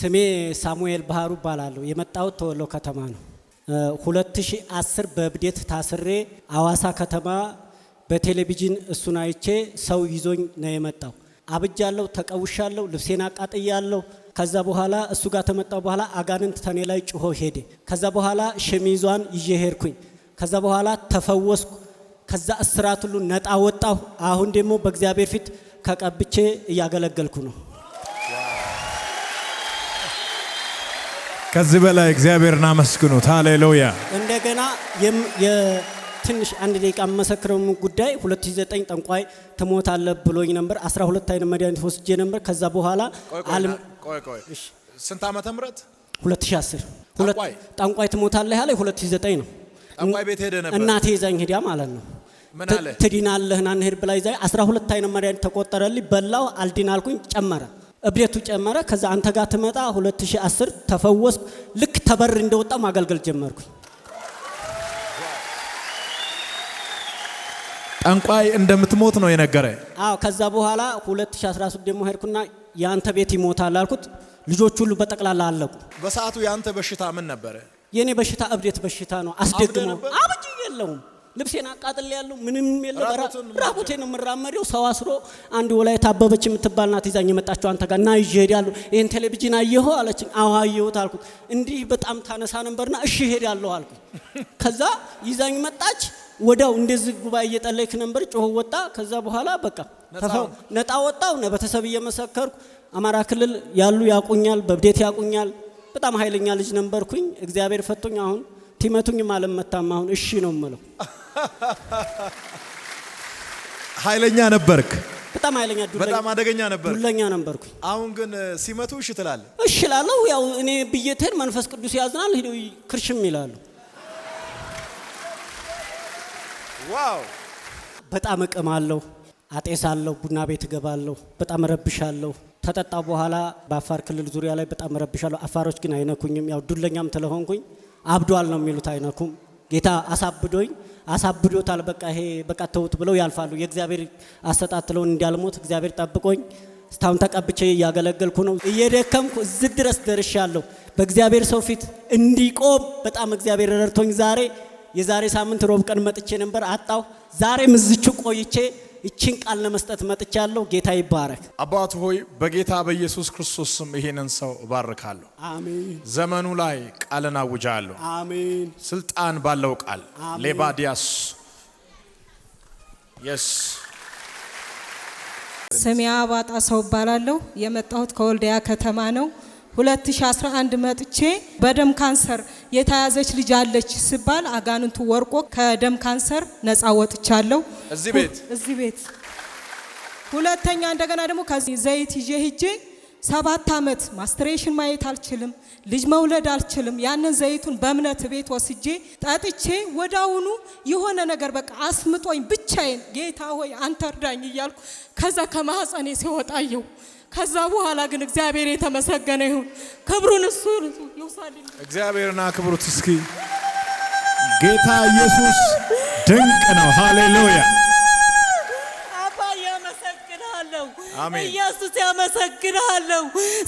ስሜ ሳሙኤል ባህሩ ባላለው የመጣው ተወሎ ከተማ ነው። 2010 በብዴት ታስሬ አዋሳ ከተማ በቴሌቪዥን እሱን አይቼ ሰው ይዞኝ ነው የመጣው። አብጃለሁ፣ ተቀውሻለሁ፣ ልብሴን አቃጥያለሁ። ከዛ በኋላ እሱ ጋር ተመጣው በኋላ አጋንንት ተኔ ላይ ጮሆ ሄደ። ከዛ በኋላ ሸሚዟን ይዤ ሄድኩኝ። ከዛ በኋላ ተፈወስኩ። ከዛ እስራት ሁሉ ነጣ ወጣሁ። አሁን ደግሞ በእግዚአብሔር ፊት ከቀብቼ እያገለገልኩ ነው። ከዚህ በላይ እግዚአብሔርን አመስግኑት። ሃሌሉያ። እንደገና የትንሽ አንድ ደቂቃ መሰክረው ጉዳይ 2009 ጠንቋይ ትሞታለህ ብሎኝ ነበር። 12 አይነት መድኃኒት ወስጄ ነበር። ከዛ በኋላ ቆይ ስንት ዓመተ ምህረት? 2010 ጠንቋይ ትሞታለህ ያለ 2009 ነው። ጠንቋይ ቤት ሄደ ነበር። እናቴ ይዛኝ ሄዳ ማለት ነው። ምን አለ? ትዲናለህ ና እንሄድ ብላ ይዛኝ 12 አይነት መድኃኒት ተቆጠረልኝ። በላው፣ አልዲን አልኩኝ። ጨመረ፣ እብደቱ ጨመረ። ከዛ አንተ ጋር ትመጣ 2010 ተፈወስኩ። ልክ ተበር እንደወጣ ማገልገል ጀመርኩኝ። ጠንቋይ እንደምትሞት ነው የነገረኝ። አዎ። ከዛ በኋላ 2013 ደግሞ ሄድኩና ያንተ ቤት ይሞታል አልኩት። ልጆች ሁሉ በጠቅላላ አለቁ። በሰዓቱ ያንተ በሽታ ምን ነበረ? የኔ በሽታ እብደት በሽታ ነው። አስደግሞ አብጅ የለውም። ልብሴን አቃጥል ያለው ምንም የለ። ራቁቴን ነው የምራመደው። ሰው አስሮ አንድ ወላይታ አበበች የምትባል ናት ይዛኝ የመጣችው አንተ ጋር እና ይዤ ሄዳለሁ። ይሄን ቴሌቪዥን አየሁ አለችኝ። አዎ አየሁት አልኩት። እንዲህ በጣም ታነሳ ነበርና እሺ ሄዳለሁ አልኩት። ከዛ ይዛኝ መጣች። ወዳው እንደዚህ ጉባኤ እየጠለይክ ነበር። ጮህ ወጣ። ከዛ በኋላ በቃ ነጣ ወጣው። በተሰብ እየመሰከርኩ አማራ ክልል ያሉ ያቁኛል፣ በብዴት ያቁኛል። በጣም ኃይለኛ ልጅ ነበርኩኝ። እግዚአብሔር ፈቶኝ አሁን ቲመቱኝ ማለት መታማ አሁን እሺ ነው የምለው። ኃይለኛ ነበርክ? በጣም ኃይለኛ በጣም አደገኛ ነበርክ? ዱለኛ ነበርኩኝ። አሁን ግን ሲመቱ እሺ ትላለህ? እሺ እላለሁ። ያው እኔ ብየቴን መንፈስ ቅዱስ ያዝናል፣ ሄዶ ክርሽም ይላሉ። ዋው! በጣም እቅማለሁ፣ አጤሳለሁ፣ ቡና ቤት እገባለሁ፣ በጣም ረብሻለሁ። ተጠጣው በኋላ በአፋር ክልል ዙሪያ ላይ በጣም ረብሻለሁ። አፋሮች ግን አይነኩኝም። ያው ዱለኛም ስለሆንኩኝ አብዷል ነው የሚሉት፣ አይነኩም። ጌታ አሳብዶታል። በቃ ይሄ በቃ ተውት ብለው ያልፋሉ። የእግዚአብሔር አሰጣጥለውን እንዲያልሞት እግዚአብሔር ጠብቆኝ እስካሁን ተቀብቼ እያገለገልኩ ነው። እየደከምኩ እዚህ ድረስ ደርሻለሁ። በእግዚአብሔር ሰው ፊት እንዲቆም በጣም እግዚአብሔር ረድቶኝ የዛሬ ሳምንት ሮብ ቀን መጥቼ ነበር፣ አጣሁ። ዛሬም እዚቹ ቆይቼ እቺን ቃል ለመስጠት መጥቻለሁ። ጌታ ይባረክ። አባት ሆይ በጌታ በኢየሱስ ክርስቶስ ስም ይሄንን ሰው እባርካለሁ። አሜን። ዘመኑ ላይ ቃልን አውጃለሁ። አሜን። ስልጣን ባለው ቃል ሌባዲያስ የስ ስሜ አባጣ ሰው ባላለው የመጣሁት ከወልዲያ ከተማ ነው። 2011 መጥቼ በደም ካንሰር የተያዘች ልጅ አለች ሲባል አጋንንቱ ወርቆ ከደም ካንሰር ነፃ ወጥቻለሁ። እዚህ ቤት ሁለተኛ እንደገና ደግሞ ከዚህ ዘይት ይዤ ሂጄ 7 ዓመት ማስትሬሽን ማየት አልችልም፣ ልጅ መውለድ አልችልም። ያንን ዘይቱን በእምነት ቤት ወስጄ ጠጥቼ ወዳውኑ የሆነ ነገር በቃ አስምጦኝ ብቻዬን ጌታ ሆይ አንተ እርዳኝ እያልኩ ከዛ ከማህፀኔ ሲወጣየው ከዛ በኋላ ግን እግዚአብሔር የተመሰገነ ይሁን። ክብሩን እሱ ይውሰድልኝ። እግዚአብሔርና ክብሩት እስኪ ጌታ ኢየሱስ ድንቅ ነው። ሃሌሉያ። አባ ያመሰግናለሁ። አሜን። ኢየሱስ ያመሰግናለሁ።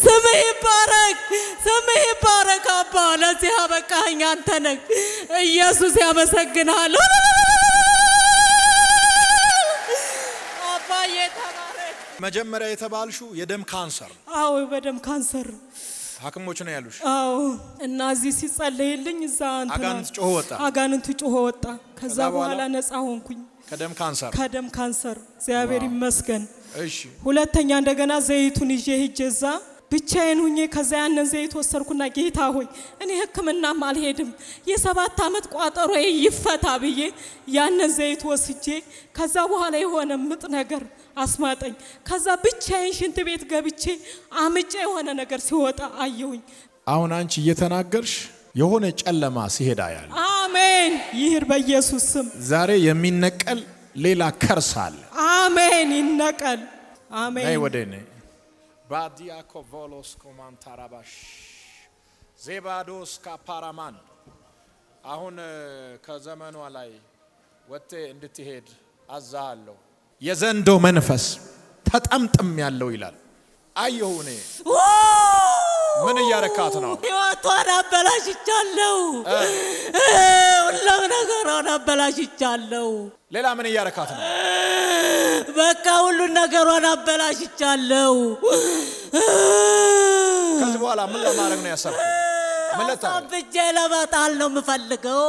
ስምህ ይባረክ፣ ስምህ ይባረክ። አባ ለዚህ አበቃኸኝ አንተ ነህ። ኢየሱስ ያመሰግናለሁ። አባ መጀመሪያ የተባልሽው የደም ካንሰር? አዎ በደም ካንሰር ሐኪሞች ነው ያሉሽ? አዎ። እና እዚህ ሲጸለይልኝ እዛ አጋንንቱ ጮሆ ወጣ። ከዛ በኋላ ነፃ ሆንኩኝ ከደም ካንሰር እግዚአብሔር ይመስገን። እሺ። ሁለተኛ እንደገና ዘይቱን ይዤ ሂጄ እዛ ብቻዬን ሁኜ ከዛ ያንን ዘይት ወሰርኩና ጌታ ሆይ እኔ ሕክምናም አልሄድም የ7 ዓመት ቋጠሮ ይፈታ ብዬ ያንን ዘይት ወስጄ ከዛ በኋላ የሆነ ምጥ ነገር አስማጠኝ። ከዛ ብቻዬን ሽንት ቤት ገብቼ አምጬ የሆነ ነገር ሲወጣ አየሁኝ። አሁን አንቺ እየተናገርሽ የሆነ ጨለማ ሲሄዳ ያለ። አሜን። ይሄር በኢየሱስ ስም ዛሬ የሚነቀል ሌላ ከርስ አለ። አሜን። ይነቀል። አሜን። ነይ ወደኔ ባዲያ ኮቮሎስ ኮማንታራባሽ ዜባዶስ ካፓራማን አሁን ከዘመኗ ላይ ወጥቴ እንድትሄድ አዛሃለሁ። የዘንዶ መንፈስ ተጠምጥም ያለው ይላል። አየሁ እኔ ምን እያረካት ነው? ሕይወቷን አበላሽቻለሁ። ሁሉም ነገሯን አበላሽቻለሁ። ሌላ ምን እያረካት ነው? በቃ ሁሉን ነገሯን አበላሽቻለሁ። ከዚህ በኋላ ምን ለማድረግ ነው ያሰብከው? ምን ልታረግ? ብቻ ለመጣል ነው የምፈልገው።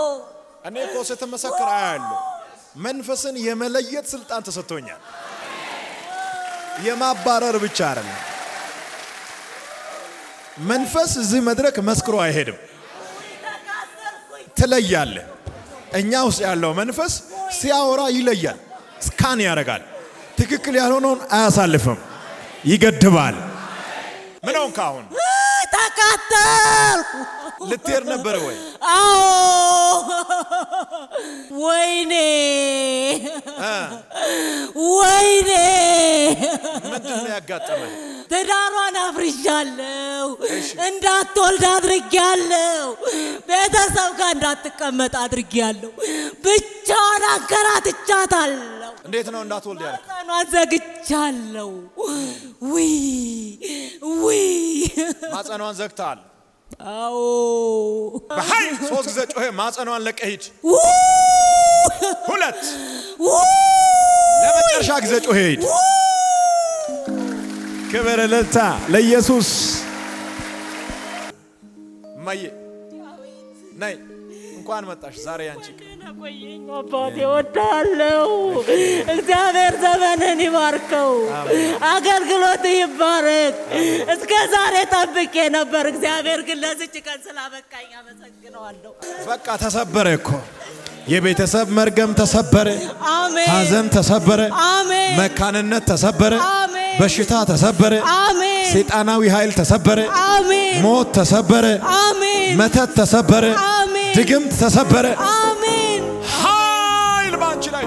እኔ እኮ ስትመሰክር አያለሁ። መንፈስን የመለየት ስልጣን ተሰጥቶኛል። የማባረር ብቻ አይደለም። መንፈስ እዚህ መድረክ መስክሮ አይሄድም። ትለያለህ። እኛ ውስጥ ያለው መንፈስ ሲያወራ ይለያል፣ ስካን ያደርጋል። ትክክል ያልሆነውን አያሳልፍም፣ ይገድባል። ምን ሆንክ አሁን? ተቃጠልኩ። ልትሄድ ነበር ወይ? አዎ። ወይኔ ወይኔ! ምንድን ነው ያጋጠመህ? ትዳሯን አፍርሻለሁ። እንዳትወልድ አድርጌያለሁ። ቤተሰብ ጋር እንዳትቀመጥ አድርጌያለሁ። ብቻዋን አንከራትቻታለሁ። እንዴት ነው እንዳትወልድ ያልክ? ማህፀኗን ዘግቻለሁ። ውይ ውይ! ማህፀኗን ዘግተሃል? አዎ። በኃይል 3 ጊዜ ጮኸ። ማህፀኗን ለቀህ ሂድ። 2 ለመጨረሻ ጊዜ ጮኸ ሂድ። ክብር ለታ ለኢየሱስ። ማየ ነይ፣ እንኳን መጣሽ። ዛሬ ያንቺ ቆየኝ አባቴ፣ እወድሃለሁ። እግዚአብሔር ዘመንን ይባርከው፣ አገልግሎት ይባረክ። እስከ ዛሬ ጠብቄ ነበር። እግዚአብሔር ግን ለዚች ቀን ስላበቃኝ አመሰግነዋለሁ። በቃ ተሰበረ እኮ የቤተሰብ መርገም ተሰበረ። አሜን። ሐዘን ተሰበረ። አሜን። መካንነት ተሰበረ። አሜን። በሽታ ተሰበረ። አሜን። ሰይጣናዊ ኃይል ተሰበረ። አሜን። ሞት ተሰበረ። አሜን። መተት ተሰበረ። አሜን። ድግምት ተሰበረ። አሜን። ኃይል ባንቺ ላይ